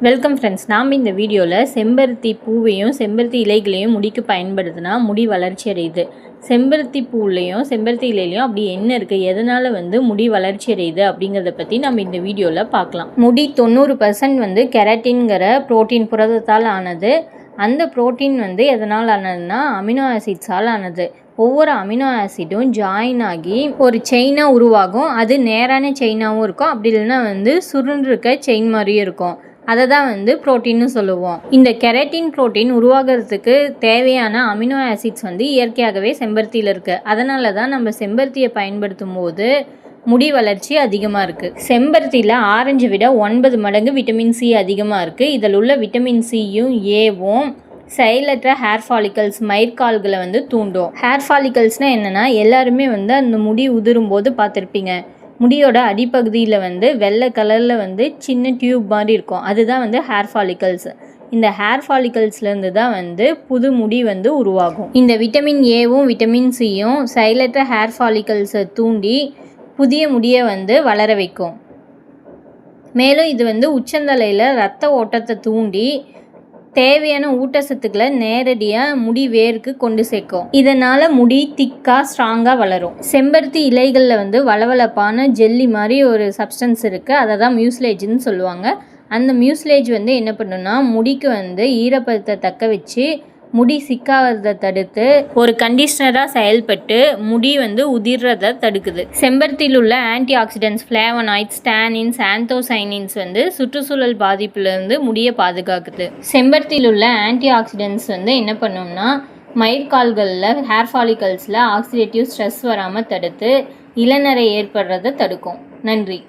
Welcome friends. நாம் இந்த வீடியோவில் செம்பருத்தி பூவையும் செம்பருத்தி இலைகளையும் முடிக்கு பயன்படுத்தினா முடி வளர்ச்சி அடையுது. செம்பருத்தி பூலையும் செம்பருத்தி இலையிலையும் அப்படி என்ன இருக்குது, எதனால் முடி வளர்ச்சி அடையுது அப்படிங்கிறத பற்றி நம்ம இந்த வீடியோவில் பார்க்கலாம். முடி 90% கெரட்டின்கிற புரோட்டீன் புரதத்தால் ஆனது. அந்த புரோட்டீன் எதனால் ஆனதுன்னா அமினோ ஆசிட்ஸால் ஆனது. ஒவ்வொரு அமினோ ஆசிடும் ஜாயின் ஆகி ஒரு செயினாக உருவாகும். அது நேரான செயினாகவும் இருக்கும், அப்படி இல்லைன்னா சுருண்டிருக்க செயின் மாதிரியும் இருக்கும். அதை தான் புரோட்டீன்னு சொல்லுவோம். இந்த கெரட்டின் புரோட்டீன் உருவாகிறதுக்கு தேவையான அமினோ ஆசிட்ஸ் இயற்கையாகவே செம்பருத்தியில் இருக்குது. அதனால தான் நம்ம செம்பருத்தியை பயன்படுத்தும் போது முடி வளர்ச்சி அதிகமாக இருக்குது. செம்பருத்தியில் ஆரஞ்சு விட 9 மடங்கு விட்டமின் சி அதிகமாக இருக்குது. இதில் உள்ள விட்டமின் சியும் ஏவும் செயலற்ற ஹேர் ஃபாலிக்கல்ஸ் மயிர்கால்களை தூண்டும். ஹேர் ஃபாலிக்கல்ஸ்னால் என்னென்னா, எல்லாருமே அந்த முடி உதிரும் போது பார்த்துருப்பீங்க. முடியோட அடிப்பகுதியில் வெள்ளை கலரில் சின்ன டியூப் மாதிரி இருக்கும். அதுதான் ஹேர் ஃபாலிக்கல்ஸ். இந்த ஹேர் ஃபாலிக்கல்ஸ்லேருந்து தான் புது முடி உருவாகும். இந்த விட்டமின் ஏவும் விட்டமின் சியும் செயலற்ற ஹேர் ஃபாலிக்கல்ஸை தூண்டி புதிய முடியை வளர வைக்கும். மேலும் இது உச்சந்தலையில் இரத்த ஓட்டத்தை தூண்டி தேவையான ஊட்டச்சத்துக்களை நேரடியாக முடி வேருக்கு கொண்டு சேர்க்கும். இதனால் முடி திக்காக ஸ்ட்ராங்காக வளரும். செம்பருத்தி இலைகளில் வளவளப்பான ஜெல்லி மாதிரி ஒரு சப்ஸ்டன்ஸ் இருக்குது. அதை தான் மியூஸ்லேஜ்னு சொல்லுவாங்க. அந்த மியூஸ்லேஜ் என்ன பண்ணுன்னா, முடிக்கு ஈரப்பதத்தை தக்க வச்சு முடி சிக்காகிறத தடுத்து ஒரு கண்டிஷ்னராக செயல்பட்டு முடி உதிர்றதை தடுக்குது. செம்பருத்தியில் உள்ள anti oxidants, flavonoids, tannins, anthocyanins சுற்றுச்சூழல் பாதிப்புலேருந்து முடியை பாதுகாக்குது. செம்பருத்தியில் உள்ள ஆன்டி ஆக்சிடென்ட்ஸ் என்ன பண்ணோம்னா, மயிர்கால்களில் ஹேர் ஃபாலிக்கல்ஸில் ஆக்சிடேட்டிவ் ஸ்ட்ரெஸ் வராமல் தடுத்து இளநரை ஏற்படுறதை தடுக்கும். நன்றி.